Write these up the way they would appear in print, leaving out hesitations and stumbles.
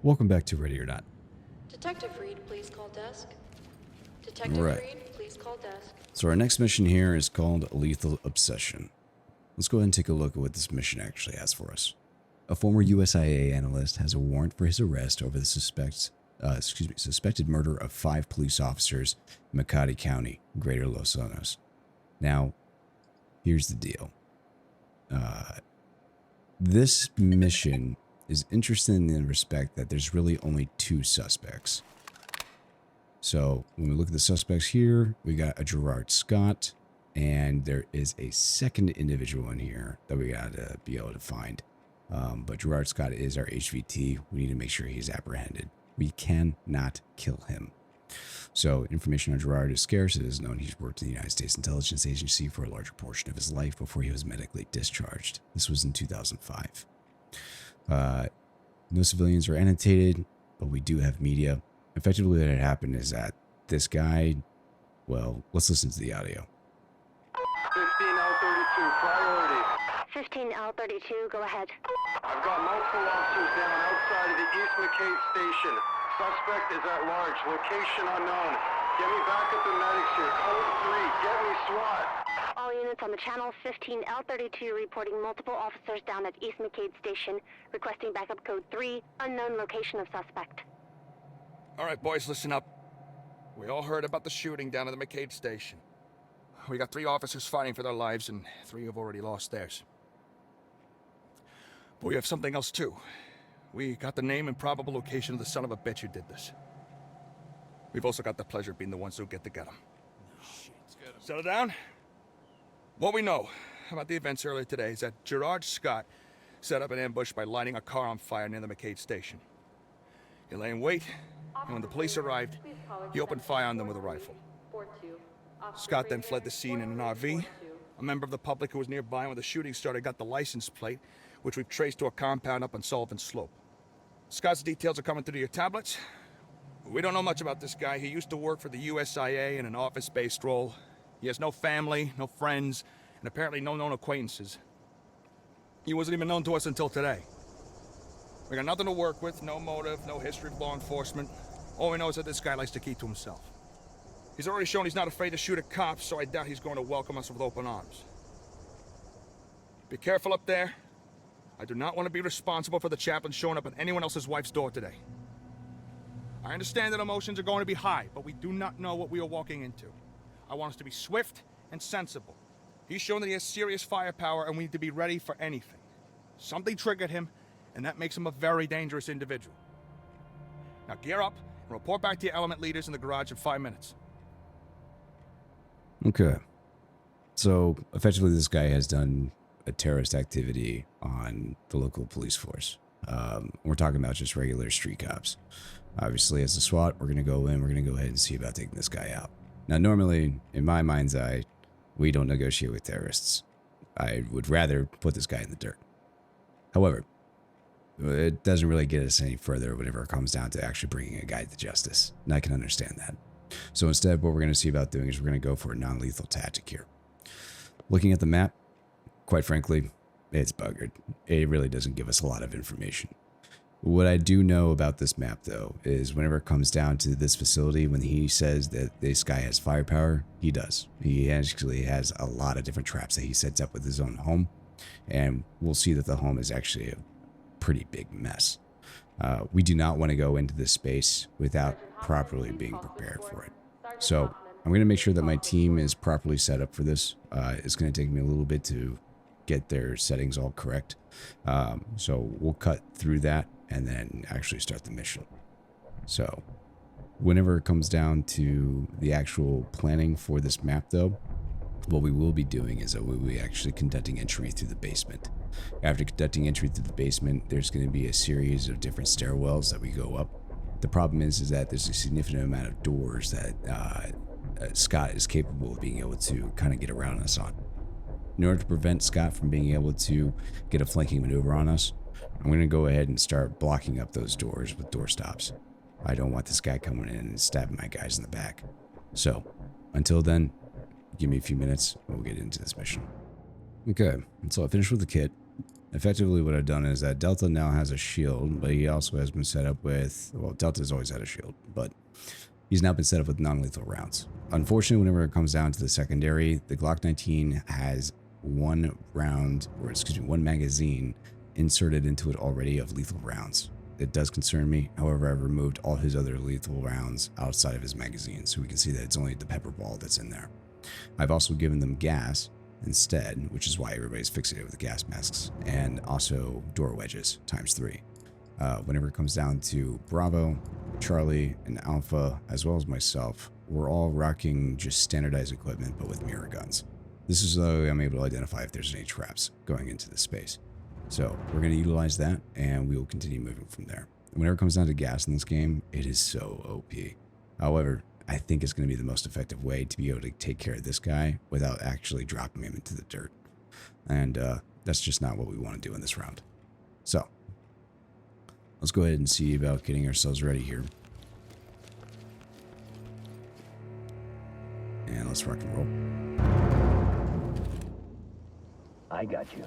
Welcome back to Ready or Not. Detective Reed, please call desk. Detective Right. Reed, please call desk. So our next mission here is called Lethal Obsession. Let's go ahead and take a look at what this mission actually has for us. A former USIA analyst has a warrant for his arrest over the suspected murder of 5 police officers in Makati County, Greater Los Suenos. Now, here's the deal. This mission is interesting in the respect that there's really only 2 suspects. So when we look at the suspects here, we got a Gerard Scott, and there is a second individual in here that we got to be able to find. But Gerard Scott is our HVT. We need to make sure he's apprehended. We cannot kill him. So information on Gerard is scarce. It is known he's worked in the United States Intelligence Agency for a larger portion of his life before he was medically discharged. This was in 2005. No civilians are annotated, but we do have media. Effectively, what had happened is that this guy, well, let's listen to the audio. 15L32, priority. 15L32, go ahead. I've got multiple officers down outside of the East McCade station. Suspect is at large, location unknown. Get me backup and medics here. Code 3, get me SWAT. All units on the channel, 15L32 reporting multiple officers down at East McCade Station, requesting backup code 3, unknown location of suspect. All right, boys, listen up. We all heard about the shooting down at the McCade Station. We got 3 officers fighting for their lives, and 3 have already lost theirs. But we have something else, too. We got the name and probable location of the son of a bitch who did this. We've also got the pleasure of being the ones who get to get him. Settle down. What we know about the events earlier today is that Gerard Scott set up an ambush by lighting a car on fire near the McCade Station. He lay in wait, and when the police arrived, he opened fire on them with a rifle. Scott then fled the scene in an RV. A member of the public who was nearby when the shooting started got the license plate, which we've traced to a compound up on Sullivan Slope. Scott's details are coming through to your tablets. We don't know much about this guy. He used to work for the USIA in an office-based role. He has no family, no friends, and apparently no known acquaintances. He wasn't even known to us until today. We got nothing to work with, no motive, no history of law enforcement. All we know is that this guy likes to keep to himself. He's already shown he's not afraid to shoot at cops, so I doubt he's going to welcome us with open arms. Be careful up there. I do not want to be responsible for the chaplain showing up at anyone else's wife's door today. I understand that emotions are going to be high, but we do not know what we are walking into. I want us to be swift and sensible. He's shown that he has serious firepower, and we need to be ready for anything. Something triggered him, and that makes him a very dangerous individual. Now gear up and report back to your element leaders in the garage in 5 minutes. Okay. So, effectively, this guy has done a terrorist activity on the local police force. We're talking about just regular street cops. Obviously, as a SWAT, we're going to go in, we're going to go ahead and see about taking this guy out. Now, normally, in my mind's eye, we don't negotiate with terrorists. I would rather put this guy in the dirt. However, it doesn't really get us any further whenever it comes down to actually bringing a guy to justice. And I can understand that. So instead, what we're going to see about doing is we're going to go for a non-lethal tactic here. Looking at the map, quite frankly, it's buggered. It really doesn't give us a lot of information. What I do know about this map, though, is whenever it comes down to this facility, when he says that this guy has firepower, he does. He actually has a lot of different traps that he sets up with his own home, and we'll see that the home is actually a pretty big mess. We do not want to go into this space without properly being prepared for it. So I'm going to make sure that my team is properly set up for this. It's going to take me a little bit to get their settings all correct. So we'll cut through that and then actually start the mission. So whenever it comes down to the actual planning for this map, though, what we will be doing is that we'll be actually conducting entry through the basement. After conducting entry through the basement, there's going to be a series of different stairwells that we go up. The problem is that there's a significant amount of doors that Scott is capable of being able to kind of get around us on. In order to prevent Scott from being able to get a flanking maneuver on us, I'm going to go ahead and start blocking up those doors with door stops. I don't want this guy coming in and stabbing my guys in the back. So, until then, give me a few minutes and we'll get into this mission. Okay, so I finished with the kit. effectively what I've done is that Delta now has a shield, but he also has been set up with, well, Delta's always had a shield, but he's now been set up with non-lethal rounds. Unfortunately, whenever it comes down to the secondary, the Glock 19 has one magazine inserted into it already of lethal rounds. It does concern me. However, I've removed all his other lethal rounds outside of his magazine, so we can see that it's only the pepper ball that's in there. I've also given them gas instead, which is why everybody's fixated with the gas masks, and also door wedges ×3. Whenever it comes down to Bravo, Charlie, and Alpha, as well as myself, we're all rocking just standardized equipment, but with mirror guns. This is the way I'm able to identify if there's any traps going into the space. So we're going to utilize that, and we will continue moving from there. Whenever it comes down to gas in this game, it is so OP. However, I think it's going to be the most effective way to be able to take care of this guy without actually dropping him into the dirt. And that's just not what we want to do in this round. So let's go ahead and see about getting ourselves ready here. And let's rock and roll. I got you.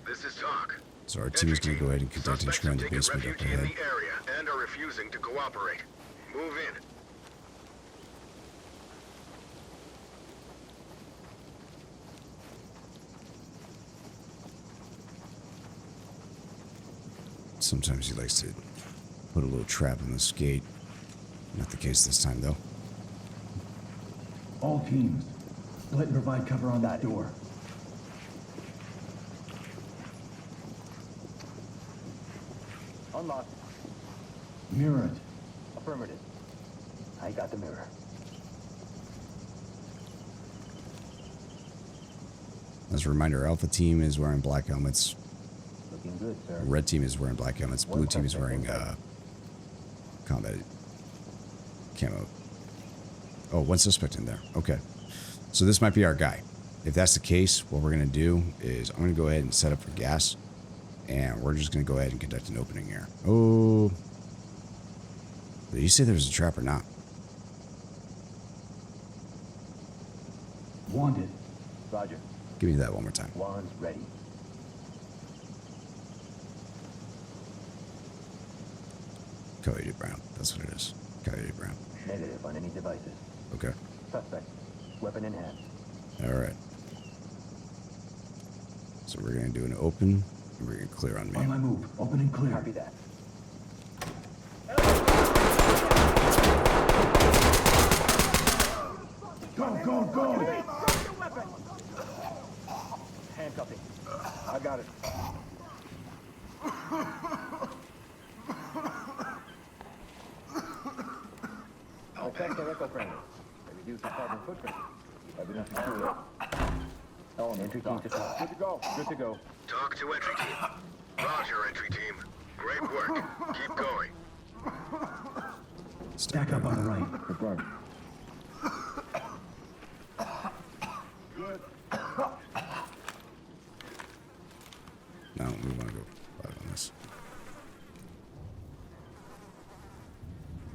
This is Talk. So our team is going to go ahead and conduct a Suspects screen in have the taken basement up refuge in ahead. the area and are refusing to cooperate. Move in. Sometimes he likes to put a little trap in the skate. Not the case this time, though. All teams, split and provide cover on that door. Unlock. Mirror it. Affirmative. I got the mirror. As a reminder, Alpha team is wearing black helmets. Looking good, sir. Red team is wearing black helmets. Blue team is wearing combat camo. Oh, one suspect in there. Okay. So this might be our guy. If that's the case, what we're going to do is I'm going to go ahead and set up for gas. And we're just going to go ahead and conduct an opening here. Oh. Did you say there was a trap or not? Wanted. Roger. Give me that one more time. Wands ready. Coyote Brown. That's what it is. Coyote Brown. Negative on any devices. Okay. Suspect. Weapon in hand. All right. So we're going to do an open. And we're going to clear on me. On my move. Open and clear. Copy that. Go! Handcuffing. I got it. I'll check the echo frame. They reduce the carbon footprint. I've been nothing to it. Oh, entry team to talk. Good to go. Good to go. Talk to entry team. Roger, entry team. Great work. Keep going. Stack up on the right. Confirmed. No, we want to go live on this.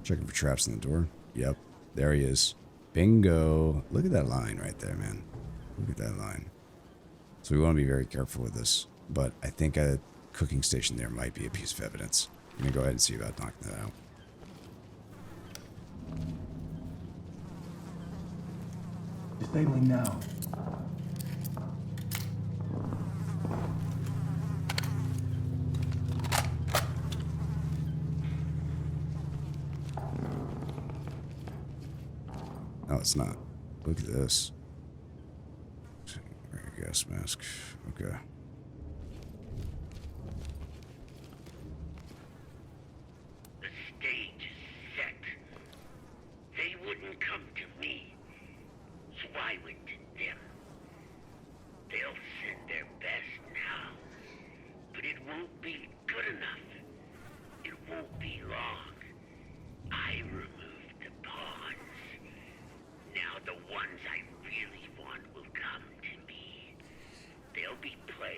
Checking for traps in the door. Yep, there he is. Bingo. Look at that line right there, man. Look at that line. So we want to be very careful with this. But I think a cooking station there might be a piece of evidence. I'm going to go ahead and see about knocking that out. Disabling now. No, it's not. Look at this. Gas mask. Okay. The stage is set. They wouldn't come to me, so I went to them. They'll send their best now, but it won't be good enough. It won't be long. I removed the pawns. Now the ones I really want will come to me. They'll be playing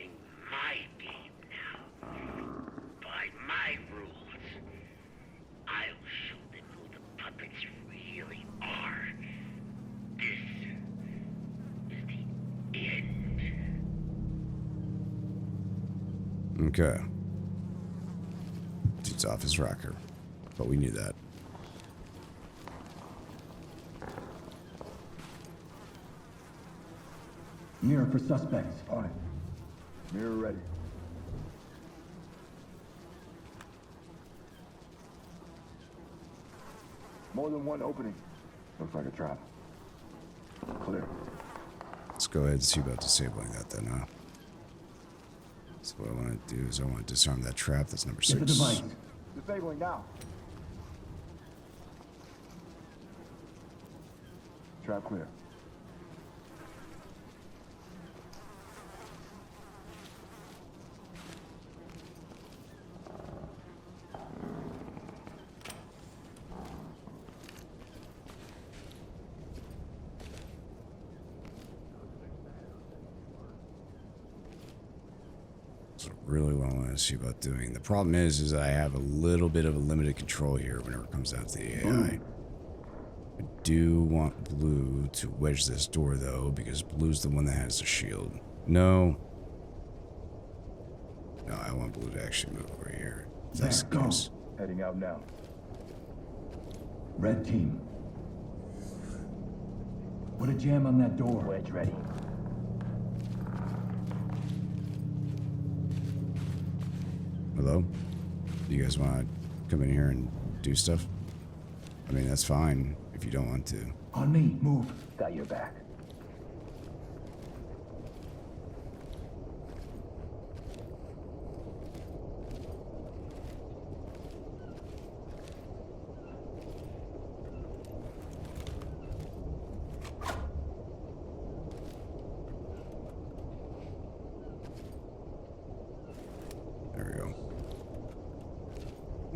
Okay. Dude's off his rocker. But we knew that. Mirror for suspects. On it. Mirror ready. More than one opening. Looks like a trap. Clear. Let's go ahead and see about disabling that then, huh? So what I want to do is I want to disarm that trap. That's number 6. Get the device. Disabling now. Trap clear. That's really what I want to see about doing. The problem is I have a little bit of a limited control here whenever it comes down to the AI. I do want Blue to wedge this door, though, because Blue's the one that has the shield. No. No, I want Blue to actually move over here. That's the case. Heading out now. Red team. Put a jam on that door. Wedge ready. Hello? Do you guys want to come in here and do stuff? I mean, that's fine if you don't want to. On me, move. Got your back. There we go.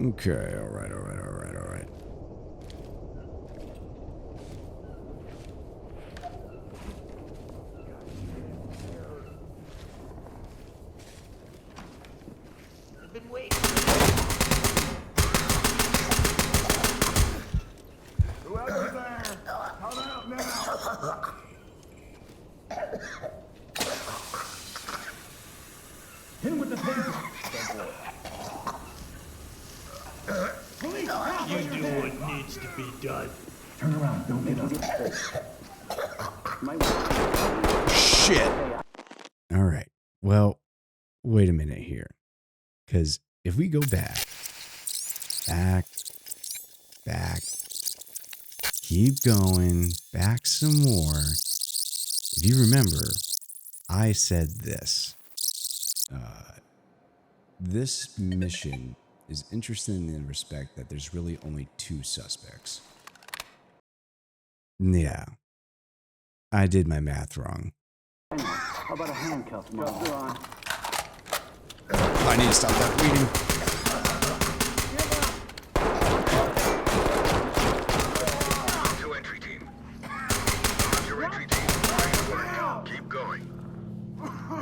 Okay, alright. I've been waiting. Whoever's there, come out now. Hit him with the taser. Police, You do what needs to be done. turn around, don't hit us. Shit! Alright, well, wait a minute here. Because if we go back, keep going, back some more. If you remember, I said this. This mission is interesting in the respect that there's really only 2 suspects. Yeah. I did my math wrong. How about a handcuff, Mom? On. I need to stop that bleeding. To entry team. Roger, entry team. Great work. Keep going.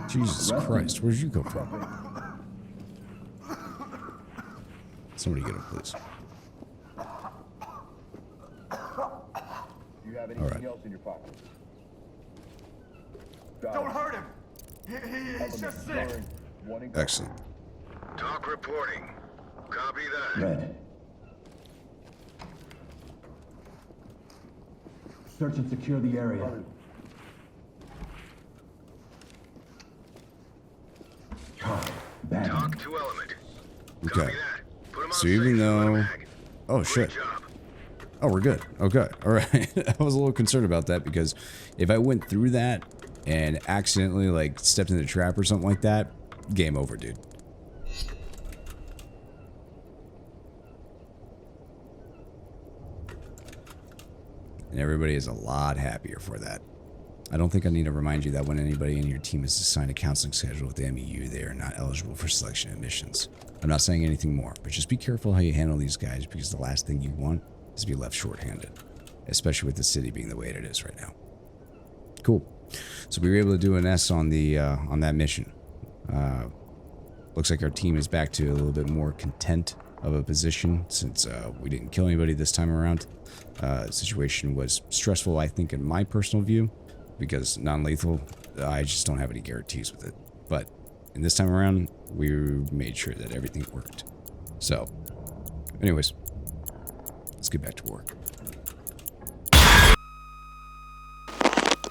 Jesus Christ, where'd you come from? Somebody get him, please. You have anything else in your pocket? Don't hurt him. He's just sick. Excellent. Talk reporting. Copy that. Red. Search and secure the area. Bad. Talk to element. Okay. Copy that. Put him on So even safe. though... Mag. Oh, shit. Great job. Oh, we're good. Okay. All right. I was a little concerned about that because if I went through that and accidentally, like, stepped in the trap or something like that, game over, dude. And everybody is a lot happier for that. I don't think I need to remind you that when anybody in your team is assigned a counseling schedule with the MEU, they are not eligible for selection and missions. I'm not saying anything more, but just be careful how you handle these guys because the last thing you want is to be left shorthanded, especially with the city being the way it is right now. Cool. So we were able to do an S on the on that mission. Looks like our team is back to a little bit more content of a position since we didn't kill anybody this time around. The situation was stressful, I think, in my personal view, because non-lethal, I just don't have any guarantees with it. But And this time around, we made sure that everything worked. So, anyways, let's get back to work.